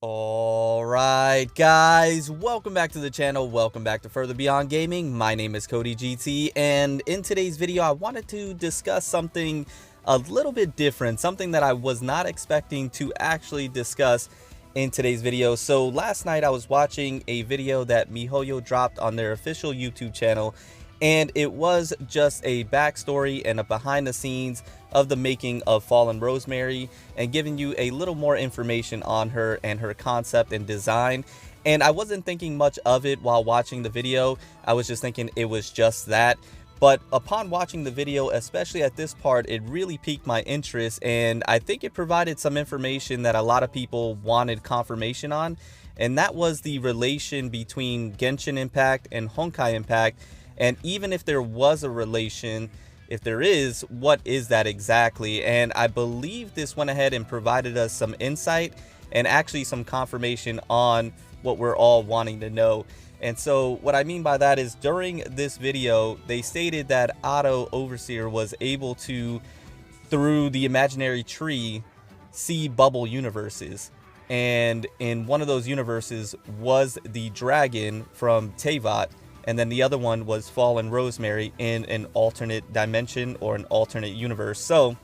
Alright guys, welcome back to the channel, welcome back to Further Beyond Gaming. My name is Cody GT, and in today's video I wanted to discuss something a little bit different, something that I was not expecting to actually discuss in today's video. So last night I was watching a video that Mihoyo dropped on their official YouTube channel, and it was just a backstory and a behind the scenes of the making of Fallen Rosemary and giving you a little more information on her and her concept and design. And I wasn't thinking much of it while watching the video. I was just thinking it was just that. But upon watching the video, especially at this part, it really piqued my interest, and I think it provided some information that a lot of people wanted confirmation on, and that was the relation between Genshin Impact and Honkai Impact. And even if there was a relation, if there is, what is that exactly? And I believe this went ahead and provided us some insight and actually some confirmation on what we're all wanting to know. And so what I mean by that is, during this video, they stated that Otto Overseer was able to, through the imaginary tree, see bubble universes. And in one of those universes was the dragon from Teyvat, and then the other one was Fallen Rosemary in an alternate dimension or an alternate universe. So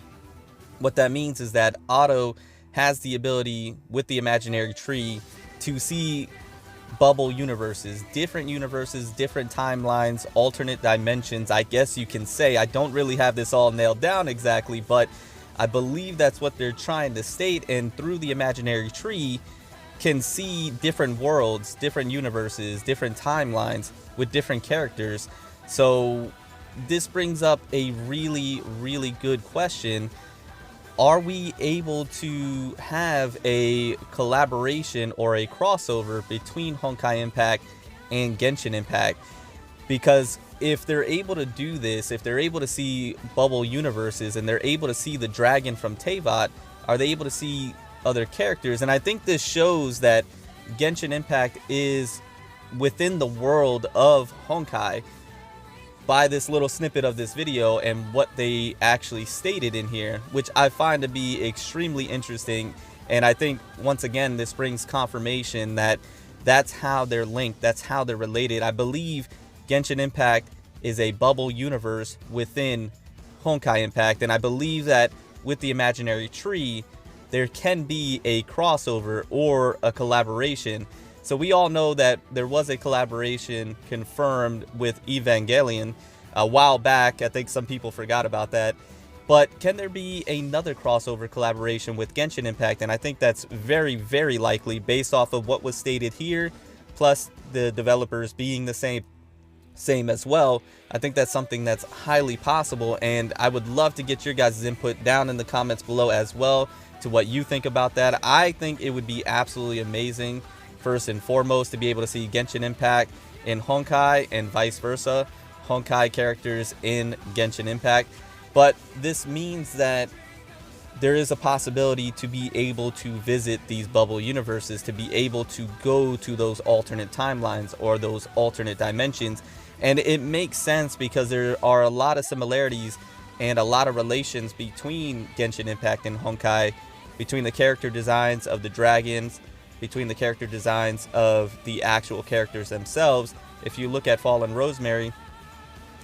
what that means is that Otto has the ability with the imaginary tree to see bubble universes, different timelines, alternate dimensions, I guess you can say. I don't really have this all nailed down exactly, but I believe that's what they're trying to state. And through the imaginary tree can see different worlds, different universes, different timelines with different characters. So this brings up a really good question. Are we able to have a collaboration or a crossover between Honkai Impact and Genshin Impact? Because if they're able to do this, if they're able to see bubble universes and they're able to see the dragon from Teyvat, are they able to see other characters? And I think this shows that Genshin Impact is within the world of Honkai by this little snippet of this video and what they actually stated in here, which I find to be extremely interesting. And I think once again this brings confirmation that that's how they're linked, that's how they're related. I believe Genshin Impact is a bubble universe within Honkai Impact, and I believe that with the imaginary tree there can be a crossover or a collaboration. So we all know that there was a collaboration confirmed with Evangelion a while back. I think some people forgot about that. But can there be another crossover collaboration with Genshin Impact? And I think that's very likely based off of what was stated here, plus the developers being the same as well. I think that's something that's highly possible, and I would love to get your guys' input down in the comments below as well to what you think about that. I think it would be absolutely amazing, first and foremost, to be able to see Genshin Impact in Honkai and vice versa, Honkai characters in Genshin Impact. But this means that there is a possibility to be able to visit these bubble universes, to be able to go to those alternate timelines or those alternate dimensions. And it makes sense because there are a lot of similarities and a lot of relations between Genshin Impact and Honkai, between the character designs of the dragons, between the character designs of the actual characters themselves. If you look at Fallen Rosemary,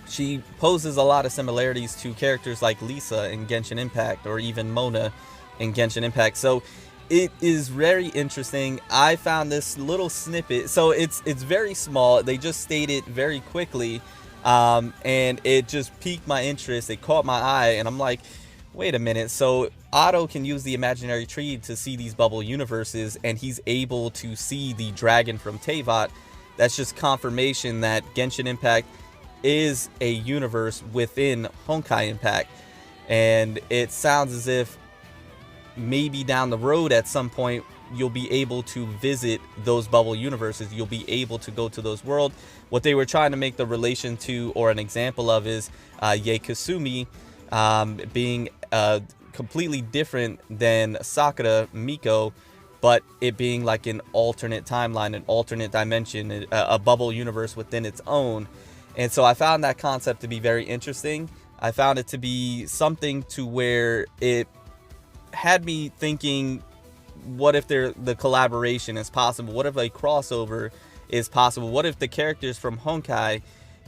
she poses a lot of similarities to characters like Lisa in Genshin Impact, or even Mona in Genshin Impact. So it is very interesting. I found this little snippet, so it's very small. They just state it very quickly, and it just piqued my interest. It caught my eye, and I'm like, wait a minute. So Otto can use the imaginary tree to see these bubble universes, and he's able to see the dragon from Teyvat. That's just confirmation that Genshin Impact is a universe within Honkai Impact. And it sounds as if maybe down the road at some point you'll be able to visit those bubble universes. You'll be able to go to those worlds. What they were trying to make the relation to, or an example of, is Yae Kasumi being completely different than Sakura Miko, but it being like an alternate timeline, an alternate dimension, a bubble universe within its own. And so I found that concept to be very interesting. I found it to be something to where it had me thinking what if the collaboration is possible? What if a crossover is possible? What if the characters from Honkai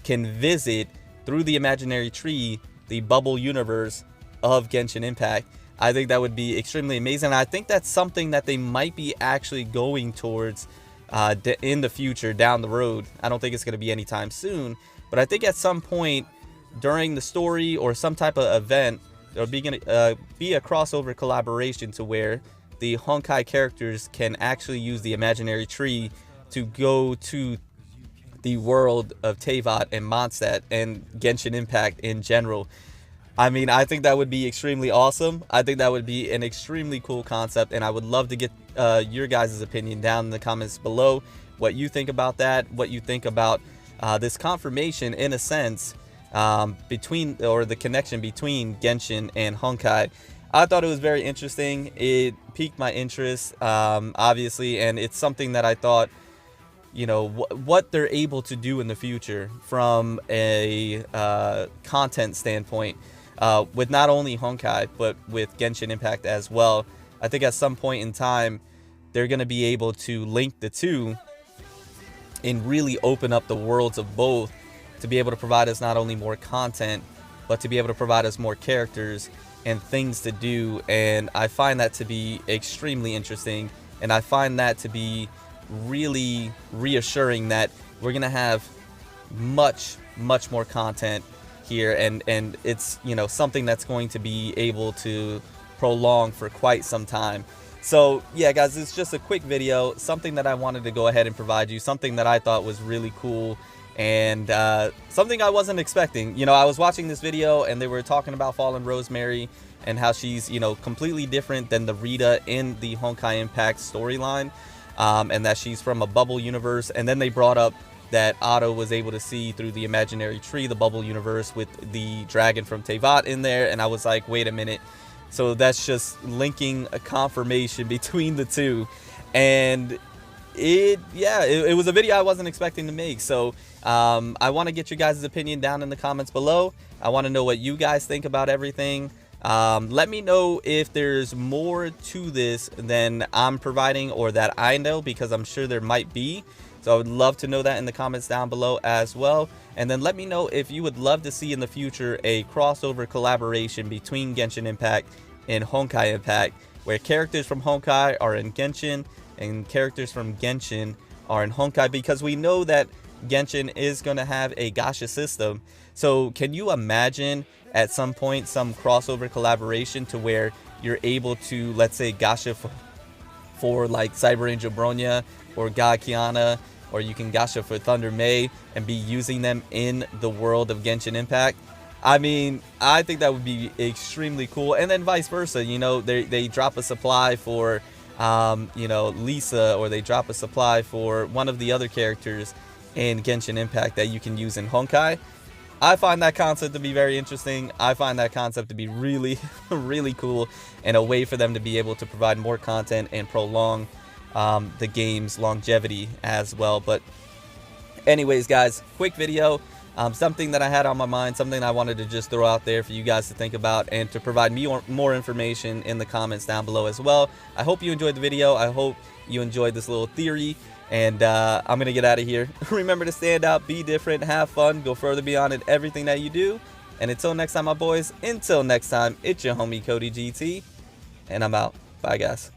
can visit through the imaginary tree the bubble universe of Genshin Impact? I think that would be extremely amazing. I think that's something that they might be actually going towards in the future, down the road. I don't think it's going to be anytime soon, but I think at some point during the story or some type of event, there'll be be a crossover collaboration to where the Honkai characters can actually use the imaginary tree to go to the world of Teyvat and Mondstadt and Genshin Impact in general. I mean, I think that would be extremely awesome. I think that would be an extremely cool concept, and I would love to get your guys' opinion down in the comments below. What you think about that, what you think about this confirmation, in a sense, the connection between Genshin and Honkai. I thought it was very interesting. It piqued my interest, obviously, and it's something that I thought, you know, what they're able to do in the future from a content standpoint, with not only Honkai but with Genshin Impact as well. I think at some point in time they're going to be able to link the two and really open up the worlds of both, to be able to provide us not only more content, but to be able to provide us more characters and things to do. And I find that to be extremely interesting, and I find that to be really reassuring that we're gonna have much more content here, and it's, you know, something that's going to be able to prolong for quite some time. So yeah, guys, it's just a quick video, something that I wanted to go ahead and provide you, something that I thought was really cool, and something I wasn't expecting. You know, I was watching this video and they were talking about Fallen Rosemary and how she's, you know, completely different than the Rita in the Honkai Impact storyline, and that she's from a bubble universe. And then they brought up that Otto was able to see through the imaginary tree the bubble universe with the dragon from Teyvat in there, and I was like, wait a minute. So that's just linking a confirmation between the two, and it was a video I wasn't expecting to make. So I want to get your guys' opinion down in the comments below. I want to know what you guys think about everything. Let me know if there's more to this than I'm providing or that I know, because I'm sure there might be. So I would love to know that in the comments down below as well. And then let me know if you would love to see in the future a crossover collaboration between Genshin Impact and Honkai Impact, where characters from Honkai are in Genshin and characters from Genshin are in Honkai, because we know that Genshin is going to have a gacha system. So can you imagine at some point some crossover collaboration to where you're able to, let's say, gacha for like Cyber Angel Bronya or Ga Kiana, or you can gacha for Thunder May and be using them in the world of Genshin Impact? I mean, I think that would be extremely cool. And then vice versa, you know, they drop a supply for you know, Lisa, or they drop a supply for one of the other characters in Genshin Impact that you can use in Honkai. I find that concept to be very interesting. I find that concept to be really cool, and a way for them to be able to provide more content and prolong the game's longevity as well. But anyways, guys, quick video, something that I had on my mind, something I wanted to just throw out there for you guys to think about and to provide me more information in the comments down below as well. I hope you enjoyed the video. I hope you enjoyed this little theory, and I'm gonna get out of here. Remember to stand out, be different, have fun, go further beyond in everything that you do. And until next time, my boys, until next time, it's your homie Cody GT, and I'm out. Bye, guys.